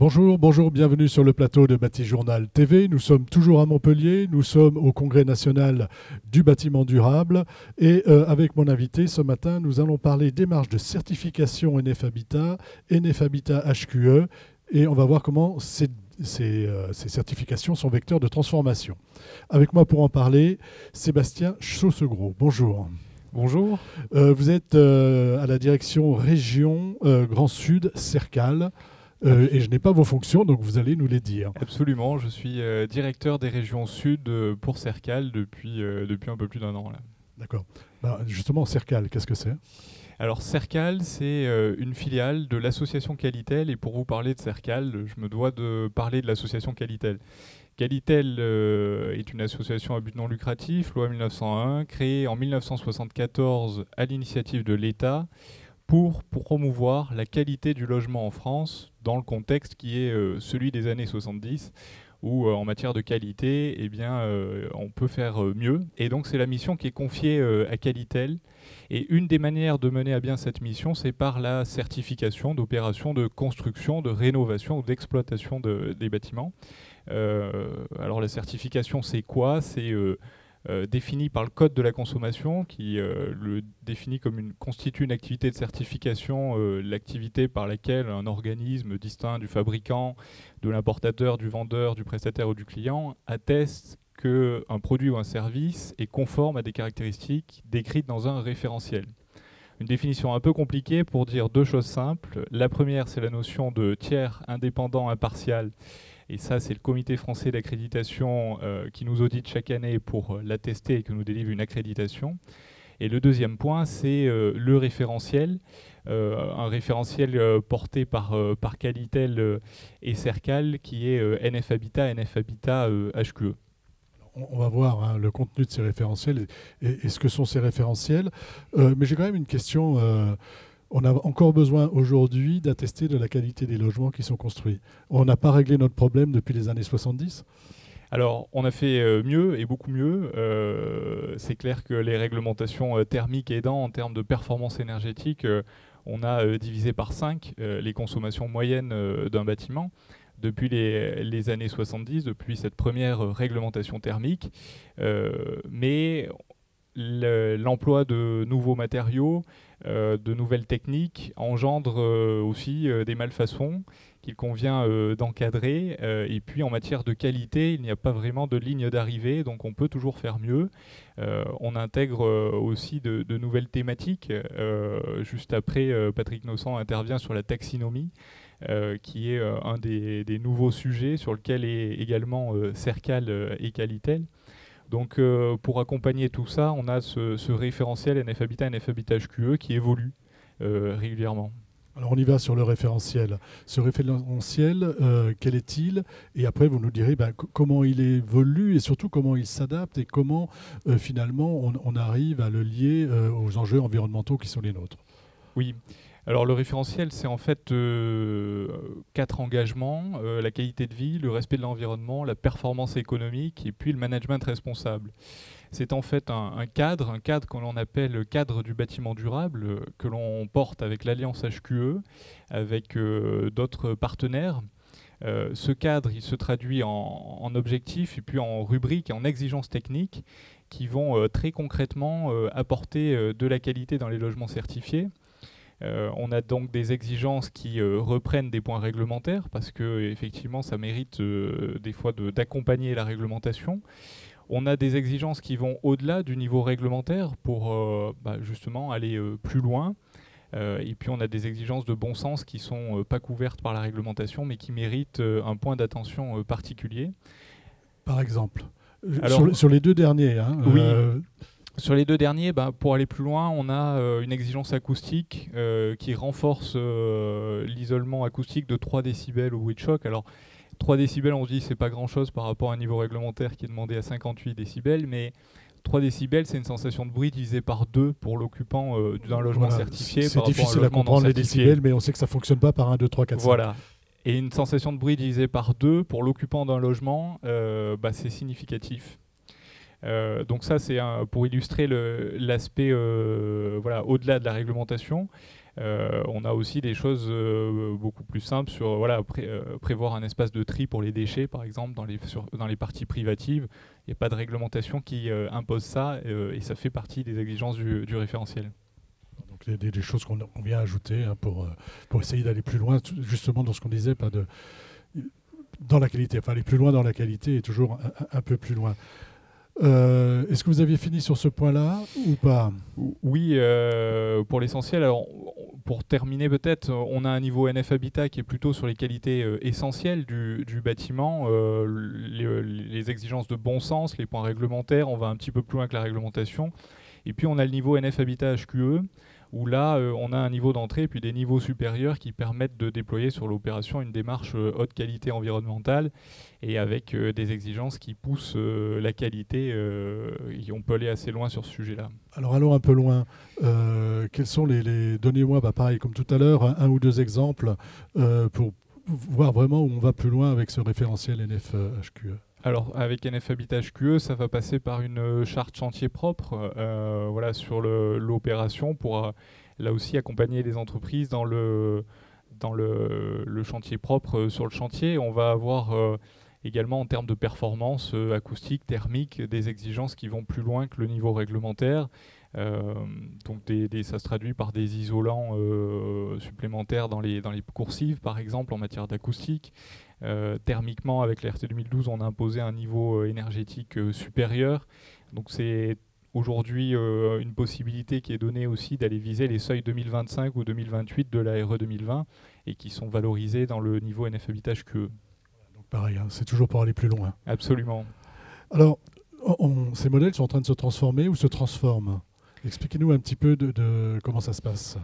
Bonjour, bonjour, bienvenue sur le plateau de Bâti-Journal TV. Nous sommes toujours à Montpellier, nous sommes au Congrès national du bâtiment durable et avec mon invité ce matin, nous allons parler démarche de certification NF Habitat, NF Habitat HQE et on va voir comment ces certifications sont vecteurs de transformation. Avec moi pour en parler, Sébastien Chaussegros. Bonjour. Bonjour. Vous êtes à la direction région Grand Sud, Cercal. Et je n'ai pas vos fonctions, donc vous allez nous les dire. Absolument, je suis directeur des régions Sud pour Cercal depuis un peu plus d'un an. D'accord. Ben, justement, Cercal, qu'est-ce que c'est ? Alors Cercal, c'est une filiale de l'association Qualitel, et pour vous parler de Cercal, je me dois de parler de l'association Qualitel. Qualitel est une association à but non lucratif, loi 1901, créée en 1974 à l'initiative de l'État, pour promouvoir la qualité du logement en France dans le contexte qui est celui des années 70 où en matière de qualité, eh bien, on peut faire mieux. Et donc c'est la mission qui est confiée à Qualitel. Et une des manières de mener à bien cette mission, c'est par la certification d'opérations de construction, de rénovation ou d'exploitation des bâtiments. Alors la certification, c'est quoi ? C'est défini par le Code de la consommation qui le définit comme constitue une activité de certification, l'activité par laquelle un organisme distinct du fabricant, de l'importateur, du vendeur, du prestataire ou du client atteste qu'un produit ou un service est conforme à des caractéristiques décrites dans un référentiel. Une définition un peu compliquée pour dire deux choses simples. La première, c'est la notion de tiers indépendant impartial. Et ça, c'est le comité français d'accréditation qui nous audite chaque année pour l'attester et qui nous délivre une accréditation. Et le deuxième point, c'est le référentiel. Un référentiel porté par Qualitel et Cercal qui est NF Habitat HQE. On va voir le contenu de ces référentiels et ce que sont ces référentiels. Mais j'ai quand même une question. On a encore besoin aujourd'hui d'attester de la qualité des logements qui sont construits. On n'a pas réglé notre problème depuis les années 70 ? Alors, on a fait mieux et beaucoup mieux. C'est clair que les réglementations thermiques aidant en termes de performance énergétique, on a divisé par 5 les consommations moyennes d'un bâtiment depuis les années 70, depuis cette première réglementation thermique. Mais l'emploi de nouveaux matériaux, de nouvelles techniques engendre aussi des malfaçons qu'il convient d'encadrer. Et puis en matière de qualité, il n'y a pas vraiment de ligne d'arrivée, donc on peut toujours faire mieux. On intègre aussi de nouvelles thématiques. Juste après, Patrick Nossan intervient sur la taxinomie, qui est un des nouveaux sujets sur lequel est également Cercal et Qualitel. Donc pour accompagner tout ça, on a ce référentiel NF Habitat HQE qui évolue régulièrement. Alors on y va sur le référentiel. Ce référentiel, quel est-il ? Et après vous nous direz comment il évolue et surtout comment il s'adapte et comment finalement on arrive à le lier aux enjeux environnementaux qui sont les nôtres. Oui. Alors le référentiel, c'est en fait 4 engagements, la qualité de vie, le respect de l'environnement, la performance économique et puis le management responsable. C'est en fait un cadre que l'on appelle le cadre du bâtiment durable, que l'on porte avec l'Alliance HQE, avec d'autres partenaires. Ce cadre, il se traduit en objectifs et puis en rubriques et en exigences techniques qui vont très concrètement apporter de la qualité dans les logements certifiés. On a donc des exigences qui reprennent des points réglementaires parce que effectivement ça mérite des fois d'accompagner la réglementation. On a des exigences qui vont au-delà du niveau réglementaire pour justement aller plus loin. Et puis on a des exigences de bon sens qui ne sont pas couvertes par la réglementation mais qui méritent un point d'attention particulier. Par exemple, sur les deux derniers. Oui. Sur les deux derniers, pour aller plus loin, on a une exigence acoustique qui renforce l'isolement acoustique de 3 décibels au bruit de choc. Alors, 3 décibels, on se dit c'est pas grand-chose par rapport à un niveau réglementaire qui est demandé à 58 décibels, mais 3 décibels, c'est une sensation de bruit divisée par 2 pour l'occupant d'un logement certifié. C'est difficile à comprendre les décibels, mais on sait que ça ne fonctionne pas par 1, 2, 3, 4, 5. Voilà. Et une sensation de bruit divisée par 2 pour l'occupant d'un logement, c'est significatif. Donc ça, c'est pour illustrer l'aspect au-delà de la réglementation. On a aussi des choses beaucoup plus simples sur prévoir un espace de tri pour les déchets, par exemple, dans les parties privatives. Il n'y a pas de réglementation qui impose ça et ça fait partie des exigences du référentiel. Donc des choses qu'on vient ajouter pour essayer d'aller plus loin, justement dans ce qu'on disait, dans la qualité. Enfin, aller plus loin dans la qualité et toujours un peu plus loin. Est-ce que vous aviez fini sur ce point-là ou pas? Oui, pour l'essentiel. Alors, pour terminer peut-être, on a un niveau NF Habitat qui est plutôt sur les qualités essentielles du bâtiment, les exigences de bon sens, les points réglementaires, on va un petit peu plus loin que la réglementation. Et puis on a le niveau NF Habitat HQE, où là, on a un niveau d'entrée, puis des niveaux supérieurs qui permettent de déployer sur l'opération une démarche haute qualité environnementale et avec des exigences qui poussent la qualité. Et on peut aller assez loin sur ce sujet-là. Alors allons un peu loin. Quels sont donnez-moi, pareil comme tout à l'heure, un ou deux exemples pour voir vraiment où on va plus loin avec ce référentiel NF HQE. Alors, avec NF Habitat HQE, ça va passer par une charte chantier propre sur l'opération pour là aussi accompagner les entreprises dans le chantier propre sur le chantier. On va avoir également en termes de performance acoustique, thermique, des exigences qui vont plus loin que le niveau réglementaire. Donc ça se traduit par des isolants supplémentaires dans les coursives, par exemple, en matière d'acoustique. Thermiquement, avec la RT 2012, on a imposé un niveau énergétique supérieur. Donc c'est aujourd'hui une possibilité qui est donnée aussi d'aller viser les seuils 2025 ou 2028 de la RE 2020 et qui sont valorisés dans le niveau NF Habitat HQE. Donc pareil, hein, c'est toujours pour aller plus loin. Absolument. Alors, ces modèles sont en train de se transformer ou se transforment. Expliquez-nous un petit peu de comment ça se passe.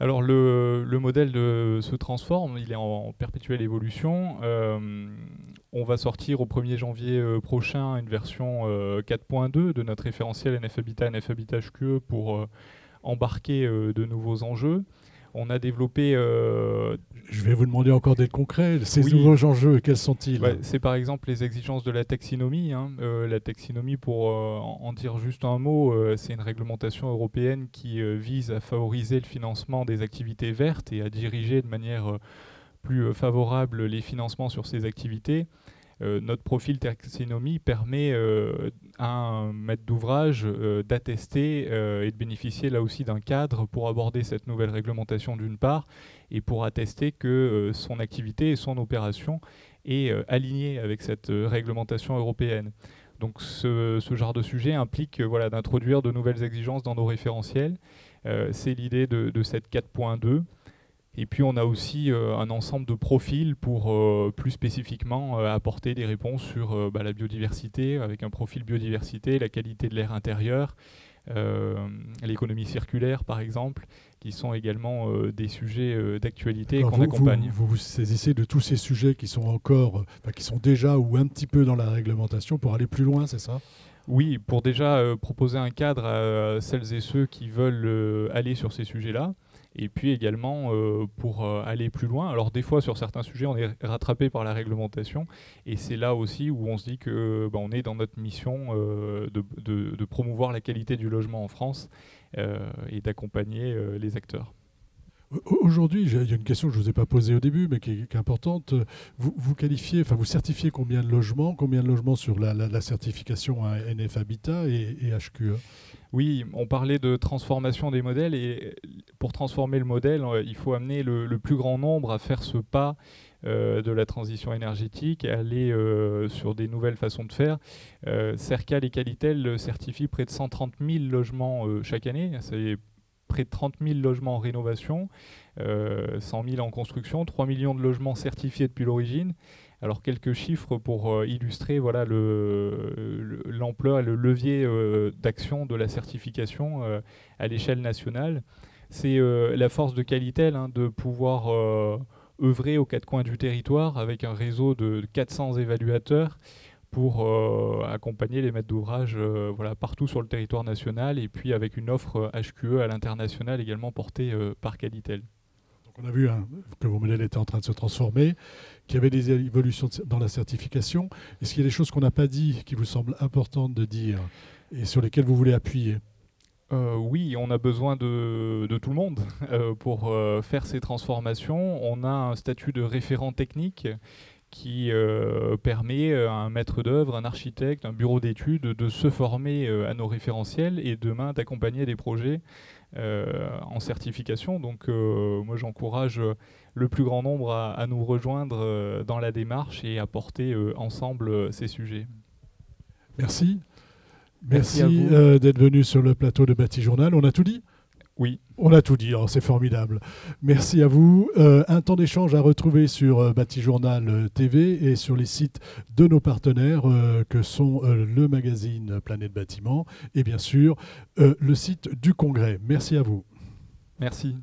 Alors le modèle se transforme, il est en perpétuelle évolution. On va sortir au 1er janvier prochain une version 4.2 de notre référentiel NF Habitat HQE pour embarquer de nouveaux enjeux. On a développé... Je vais vous demander encore des concrets. Ces nouveaux enjeux, quels sont-ils? C'est par exemple les exigences de la taxinomie. La taxinomie, pour en dire juste un mot, c'est une réglementation européenne qui vise à favoriser le financement des activités vertes et à diriger de manière plus favorable les financements sur ces activités. Notre profil taxinomie permet à un maître d'ouvrage d'attester et de bénéficier là aussi d'un cadre pour aborder cette nouvelle réglementation d'une part et pour attester que son activité et son opération est alignée avec cette réglementation européenne. Donc ce genre de sujet implique d'introduire de nouvelles exigences dans nos référentiels. C'est l'idée de cette 4.2. Et puis on a aussi un ensemble de profils pour plus spécifiquement apporter des réponses sur la biodiversité, avec un profil biodiversité, la qualité de l'air intérieur, l'économie circulaire par exemple, qui sont également des sujets d'actualité qu'on accompagne. Vous saisissez de tous ces sujets qui sont qui sont déjà ou un petit peu dans la réglementation pour aller plus loin, c'est ça ? Oui, pour déjà proposer un cadre à celles et ceux qui veulent aller sur ces sujets-là. Et puis également pour aller plus loin. Alors des fois sur certains sujets on est rattrapé par la réglementation et c'est là aussi où on se dit que on est dans notre mission de promouvoir la qualité du logement en France et d'accompagner les acteurs. Aujourd'hui, il y a une question que je ne vous ai pas posée au début, mais qui est importante. Vous certifiez combien de logements sur la certification à NF Habitat et HQE? Oui, on parlait de transformation des modèles et pour transformer le modèle, il faut amener le plus grand nombre à faire ce pas de la transition énergétique et aller sur des nouvelles façons de faire. Sercal et Qualitel certifient près de 130 000 logements chaque année. C'est près de 30 000 logements en rénovation, 100 000 en construction, 3 millions de logements certifiés depuis l'origine. Alors quelques chiffres pour illustrer l'ampleur et le levier d'action de la certification à l'échelle nationale. C'est la force de Qualitel de pouvoir œuvrer aux quatre coins du territoire avec un réseau de 400 évaluateurs pour accompagner les maîtres d'ouvrage partout sur le territoire national et puis avec une offre HQE à l'international également portée par Qualitel. On a vu que vos modèles étaient en train de se transformer, qu'il y avait des évolutions dans la certification. Est-ce qu'il y a des choses qu'on n'a pas dit qui vous semblent importantes de dire et sur lesquelles vous voulez appuyer ? Oui, on a besoin de tout le monde pour faire ces transformations. On a un statut de référent technique qui permet à un maître d'œuvre, un architecte, un bureau d'études de se former à nos référentiels et demain d'accompagner des projets en certification. Donc moi j'encourage le plus grand nombre à nous rejoindre dans la démarche et à porter ensemble ces sujets. Merci. Merci à Merci vous. d'être venu sur le plateau de Bâti Journal. On a tout dit ? Oui. On a tout dit, c'est formidable. Merci à vous. Un temps d'échange à retrouver sur Bâti Journal TV et sur les sites de nos partenaires que sont le magazine Planète Bâtiment et bien sûr le site du Congrès. Merci à vous. Merci.